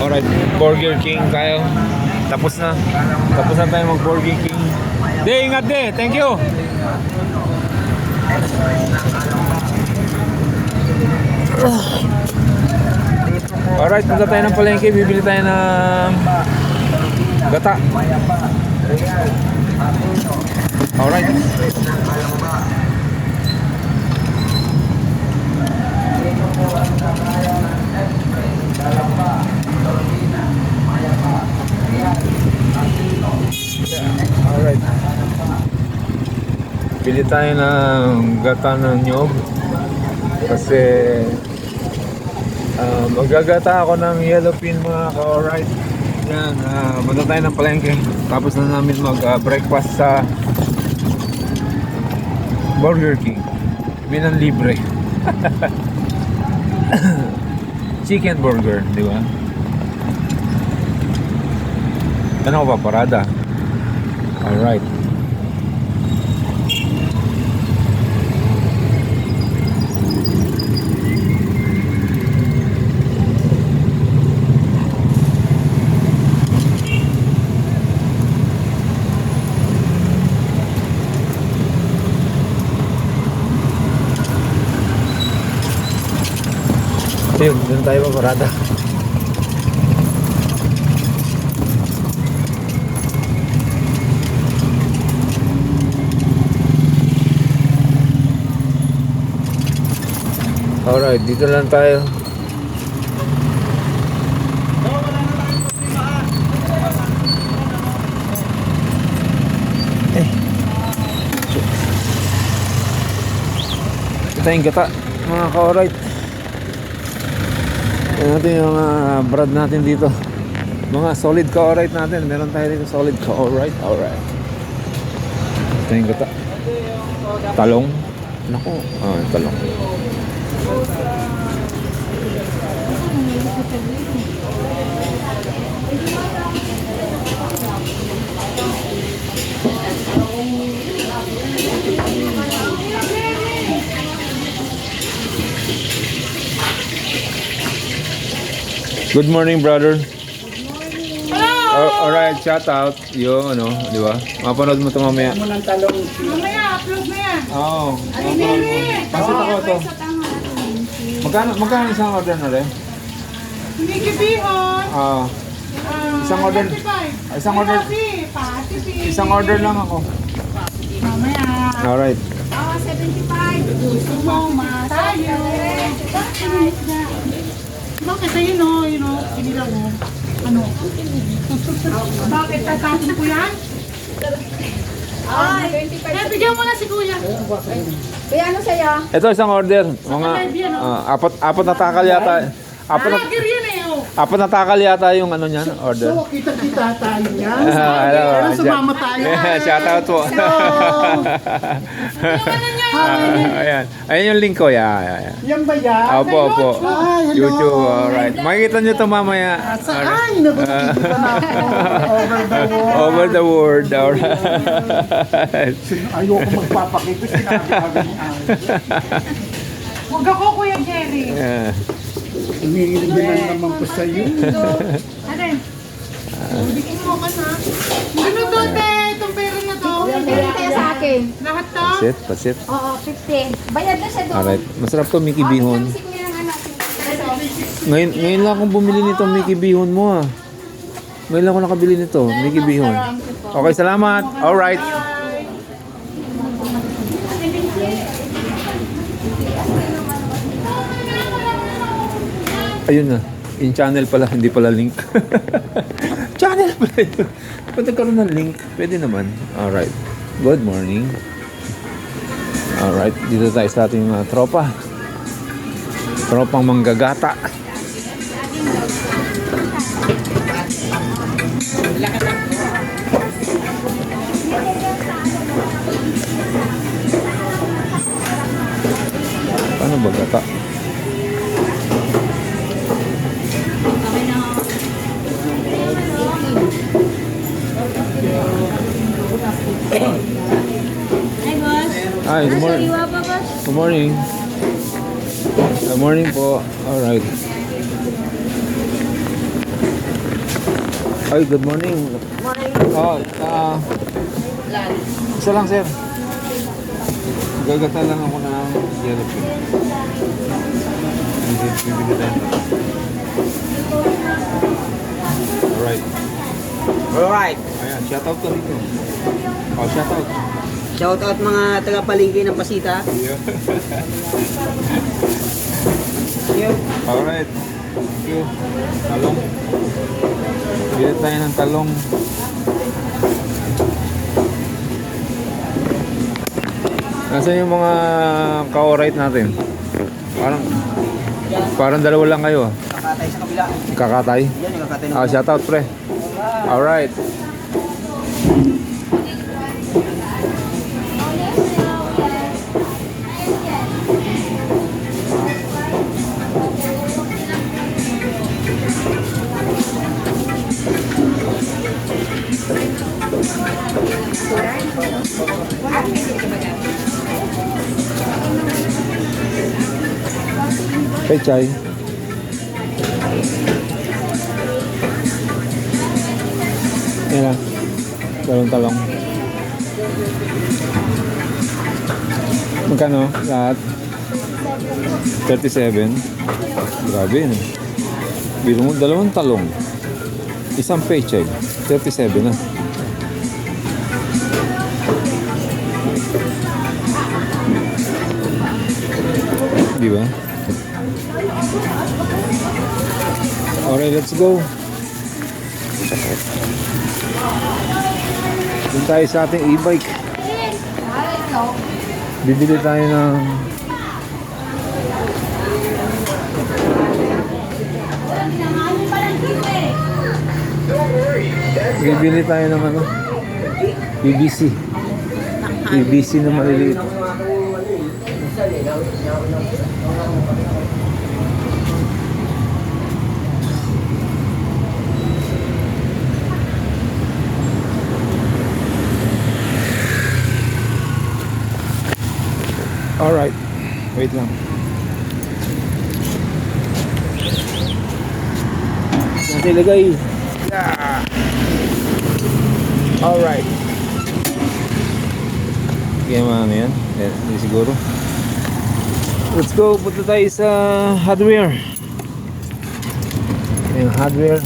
Alright, Burger King tayo. Tapos na. Tapos na tayo mag Burger King. De, ingat de. Thank you. Alright, punta tayo ng palengke. Bibili tayo ng gata. Alright. Alright. Bili tayo ng gata ng nyog. Kasi magagata ako ng yellowfin mga ka-alright. Yan, punta tayo ng palengke. Tapos na namin mag-breakfast sa Burger King. Binang libre. Chicken burger, di ba? Ano ba parada? Alright. Ayun, doon tayo pa parada. Alright, dito lang tayo. Ito yung gata, mga ka-alright. Ito natin yung brad natin dito. Mga solid ka-alright natin. Meron tayo dito solid ka-alright. Alright. Ito yung gata. Talong. Naku, talong. Good morning, brother. Hello! Alright, shout out. Yung ano, di ba? Mapanood mo ito mamaya. Mamaya, upload na yan. Oo. Alin, Pasit ako ito. Magkano isang order na rin? Hindi kibihon. Isang order. 75. Isang order. Pati. Isang order lang ako. Mamaya. Alright. 75. Gusto mo matayo. Bakit ayun o, pinila mo. Ano? Bakit tatapon ko yan? Ay, bigyan mo na si kuya. Kuya, ano sa'yo? Ito isang order. Mga apat na takal yata. Lagir yan eh. Apat na takal yata yung ano niyan, order. So, kita-kita tayo yan. Hello. Pero sumama tayo. Shout out po. Ayan. Ayan yung link ko. Yeah. Yan ba yan? Opo. Ay, hello. YouTube. Alright. Makikita nyo ito mamaya. Saan? Nabukitin pa na ako. Over the world. Alright. Ayoko magpapakita. Sinabi agad ni Ay. Huwag ako, Kuya Jerry. Yeah. Umiilig din naman ko sa iyo. Ano? Bigyan mo ka na. Ano to, te? Itong pera na to. Bigyan kayo sa akin. Lahat to? Pasit. Oo, 50. Bayad na siya doon. Alright. Masarap to, Mickey Bihon. Si Kuya ng anak. Ngayon lang akong bumili nito, Mickey Bihon mo ah. Ngayon lang ako nakabili nito, Mickey Bihon. Okay, salamat. Alright. Ayun na. In channel pala, hindi pala link. Channel pala yun. Pwede karoon ng link. Pwede naman. Alright. Good morning. Alright. Dito tayo sa ating mga tropa. Tropang manggagata. Paano ba gata? Hi, good morning. Good morning. Good morning po. Alright. Ay, good morning. Oh, isa lang, sir. Gagata lang ako ng yellow pin. Bibili tayo. Alright. Alright. Ayan, shoutout ka dito. Oh, shoutout. Shoutout mga taga-palengke ng Pasita. Yun. Alright. Thank you. Talong. Bili tayo ng talong. Nasaan yung mga ka-alright natin? Parang dalawa lang kayo. Kakatay sa kabila. Kakatay? Yan yung kakatay ng Ah, shoutout pre. Alright. Pechay. Yan lang. Talong-talong. Magkano? Lahat? 37. Grabe yun. Biro mo, dalawang talong. Isang pechay. 37 na. Di ba? Alright, let's go. Doon tayo sa ating e-bike. Bibili tayo ng ano? PVC. PVC na maliliit. Alright. Wait lang. Natin ilagay. Yeah. Alright. Kaya ano yan? Hindi siguro. Let's go. Punta tayo sa hardware. Yung hardware.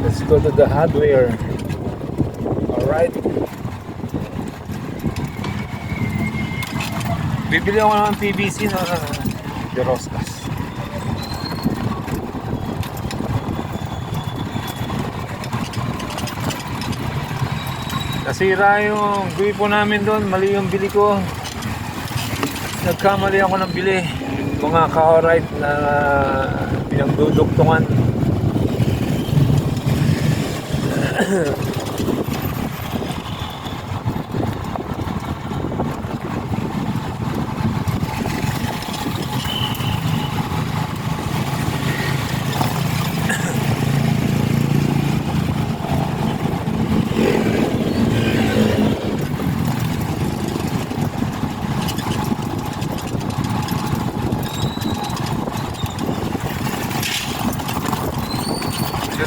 Let's go to the hardware. Alright. Bibili ako ng PVC na De Roscas. Nasira yung gripo namin doon. Mali yung bili ko. Nagkamali ako ng bili. Mga ka-alright na pinagduduktungan.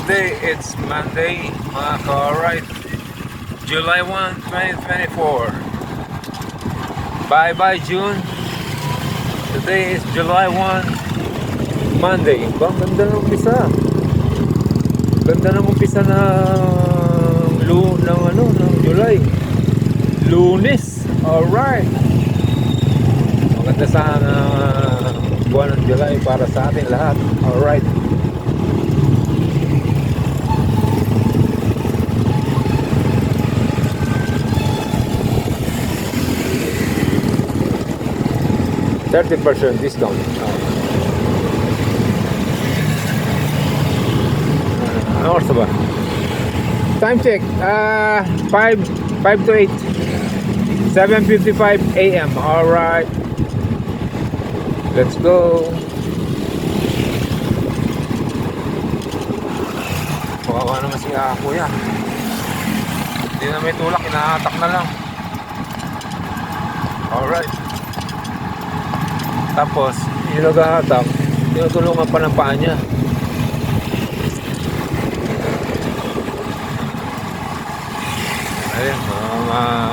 Today it's Monday, mga ka-alright, July 1, 2024. Bye-bye June. Today is July 1, Monday. Bang ganda ng umpisa. Ganda ng umpisa ng July. Lunes. Alright. Maganda sana buwan ng July para sa atin lahat. Alright. $30% discount. Ano oras ba? Time check. 5 to 8. 7:55 a.m. Alright. Let's go. Kawawa naman si kuya. Hindi Hindi na may tulak, inahatak na lang. Alright. Tapos, yung naghahatak, tinutulungan pa ng paa niya. Ayun,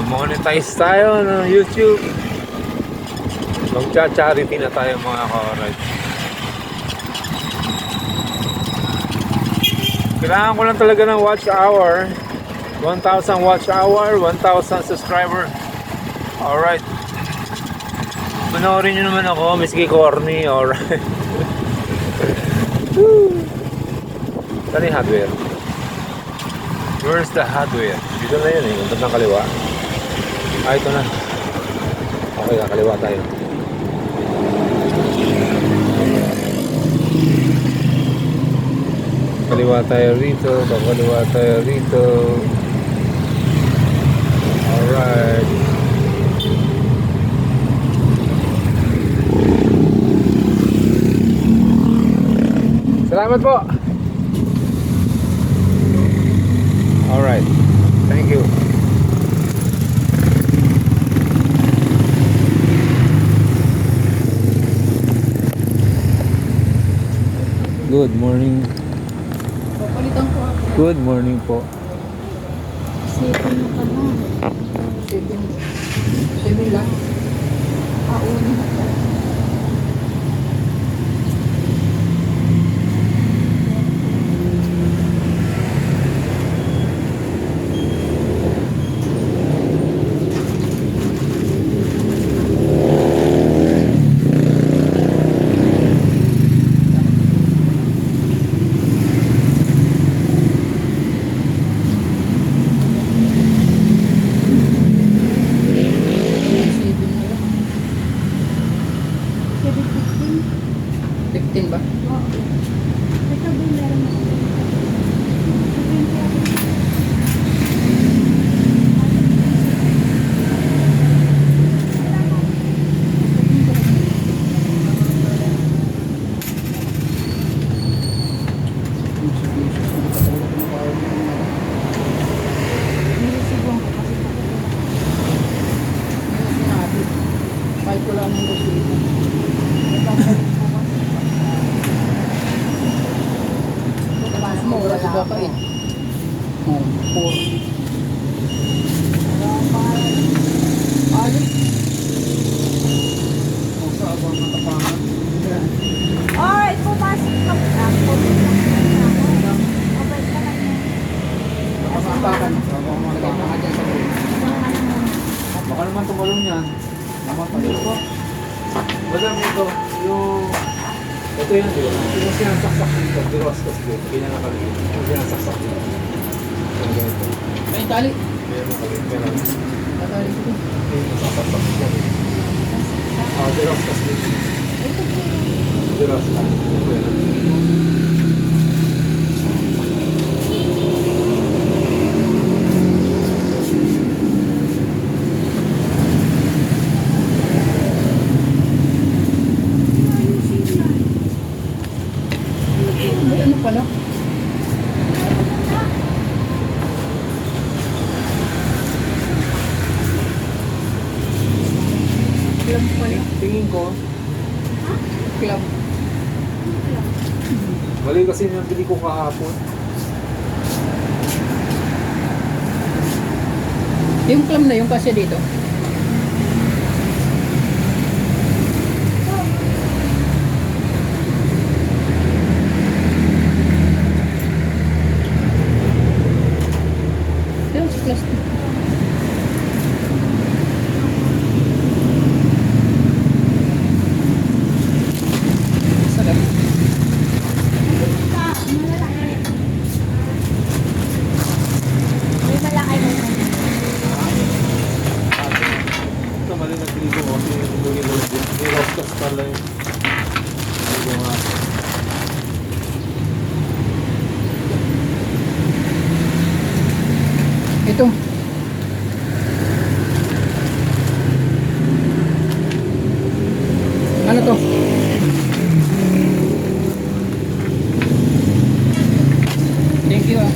monetize tayo ng YouTube. Magcha-charity na tayo mga ka-alright. Kailangan ko lang talaga ng watch hour. 1,000 watch hour, 1,000 subscriber. Alright. Panoorin nyo naman ako, miski corny. Alright. Saan yung hardware? Where's the hardware? Dito na yun eh, untad ng kaliwa. Ah, ito na. Okay, kaliwa tayo. Kaliwa tayo rito, kaliwa tayo rito. Alright. Salamat po. Alright. Thank you. Good morning. Papalitan ko ako. Good morning po. 7 na ka na. 7 lang. Pauna na ka. Alright, pumasok ka pa. Baka naman tumalong yan. Wala dito, yung... Ito yan, di ba? Yung sinasaksak dito, diroscos dito, pinanakalito. Yung sinasaksak dito. Yung ganito. May tali. Meron kalit, meron. Tatali ko. Yung nasasaksak dito. Diroscos dito. Diroscos. Ito yan. May ano pala? Club pala. Tingin ko, Club. mali kasi nabili ko kahapon. Yung club na yung kasi dito. Yung sa plastic. Sarap. May malaki na. Ito mali nabili ko kasi yung diroscos pala yun. Hindi ko nga. Ito. Ano to? Thank you ah.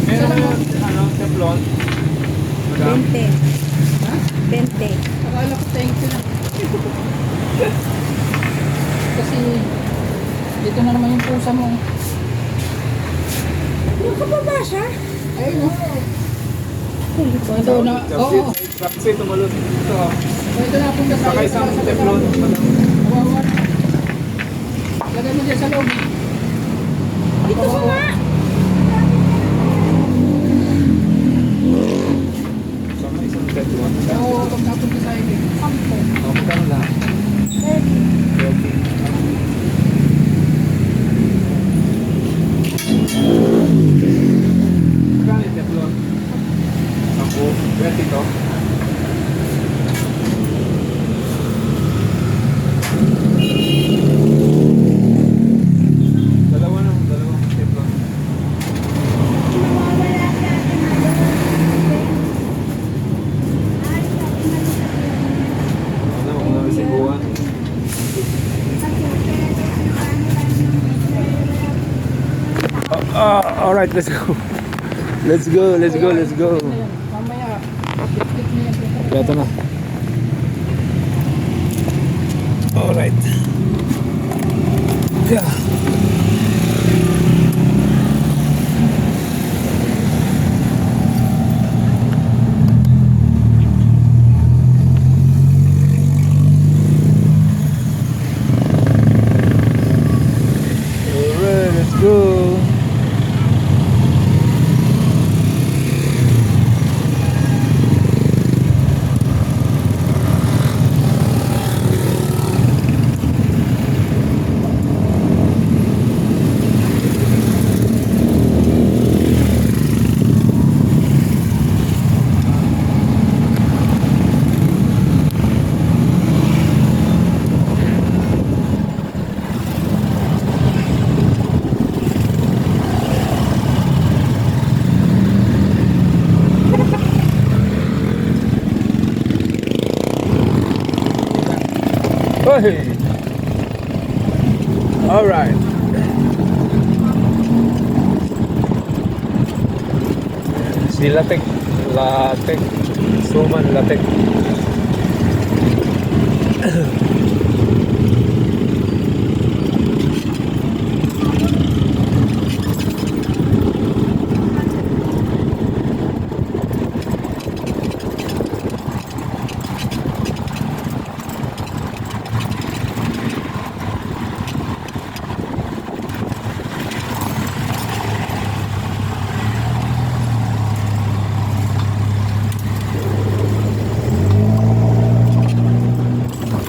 Meron ano, Teflon. Madam. 20. Ha? 20. Akala ko thank you na. Kasi dito na naman yung pusa mo. Nakababa siya? Ayun no. Ito na. Oo. Kapsit, tumalon. Ito. Ito na punta sa Saka isang Teflon. Madam. Kawawa. Lagay mo dyan sa loob. Dito ka nga. Saka isang Teflon. Oo, pag napunta sa ibig. Sampo. Magkano lahat? 30. Magkano yung Teflon? 10. 20 to. Dalawang Teflon. Ano, kung namin sibuan. Alright, let's go. Let's go, let's go, let's go. Mamaya. Click niya yan. Ito na. Alright. Yeah. Alright, let's go. Hey. All right. Si Latek, Suman Latek.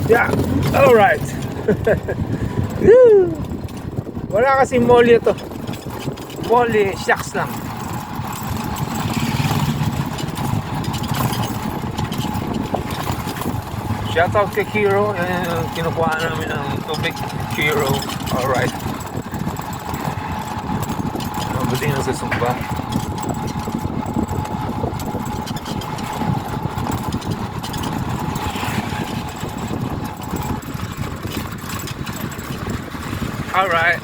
Yeah, all right. Woo! Wala kasi molly ito. Molly, shucks lang. Shoutout kay Hero. Yan yung kinukuha namin ng tubig. Hero. All right. Mabuti na sa sumpa. All right,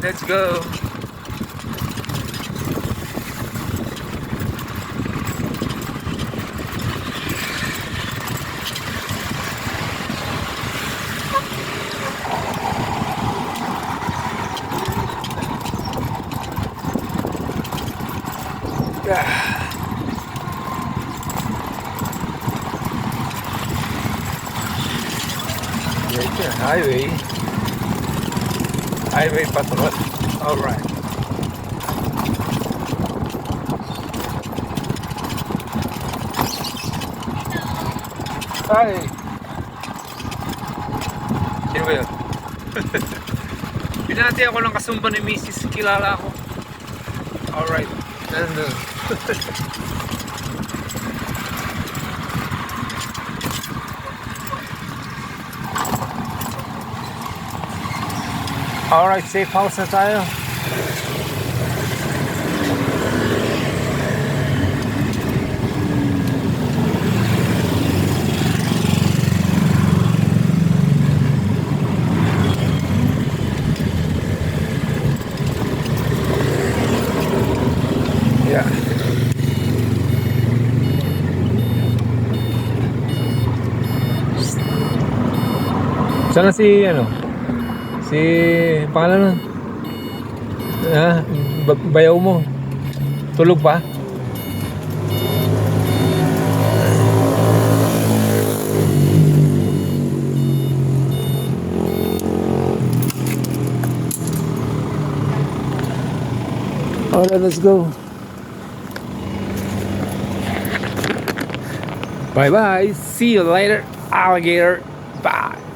let's go. Highway. Highway patrol. All right. Hi. Sino ba yun? Pinati ako ng kasumba ni Mrs. Kilala ako. All right. Nandun. Alright, safe house na tayo. Yeah. Sana si ano? Si pangalan nun? Bayaw mo. Tulog pa? Alright, let's go. Bye bye. See you later, alligator. Bye.